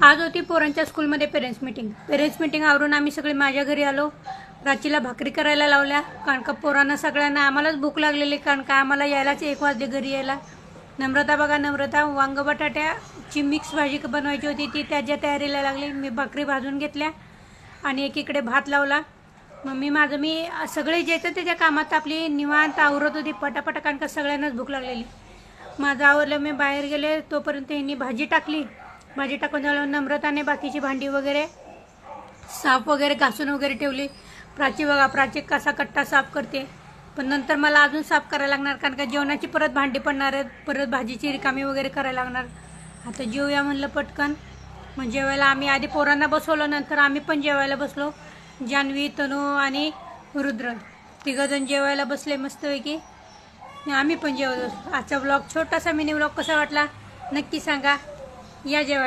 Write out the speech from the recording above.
आज होती पोरांच्या स्कूलमध्ये पेरेंट्स मीटिंग आवरून आम्ही सगळे माझ्या घरी आलो. प्राचीला भाकरी करायला लावल्या, कारण का पोरांना सगळ्यांना आम्हालाच भूक लागलेली, कारण का आम्हाला यायलाच 1 वाजले घरी यायला. नम्रता वांग बटाट्याची मिक्स भाजी बनवायची होती, ती त्याच्या तयारीला लागली. मी भाकरी भाजून घेतल्या आणि एकीकडे भात लावला. मग मी सगळे जे येतं त्याच्या कामात आपली निवांत आवरत होती पटापट, कारण का सगळ्यांनाच भूक लागलेली. माझं आवरलं, मी बाहेर गेले तोपर्यंत ह्यांनी भाजी टाकली. भाजी टाकून झालं, नम्रताने बाकीची भांडी वगैरे साफ वगैरे घासून वगैरे ठेवली. प्राची कसा कट्टा साफ करते, पण नंतर मला अजून साफ करायला लागणार, कारण का जेवणाची परत भांडी पडणार आहेत, परत भाजीची रिकामी वगैरे करायला लागणार. आता जेवूया म्हणलं पटकन. मग जेवायला आम्ही आधी पोरांना बसवलं, नंतर आम्ही पण जेवायला बसलो. जान्हवी, तनू आणि रुद्र तिघंजण जेवायला बसले मस्तपैकी. आम्ही पण जेवलो. आजचा ब्लॉग छोटासा मिनी ब्लॉग कसा वाटला नक्की सांगा. या जेवायला.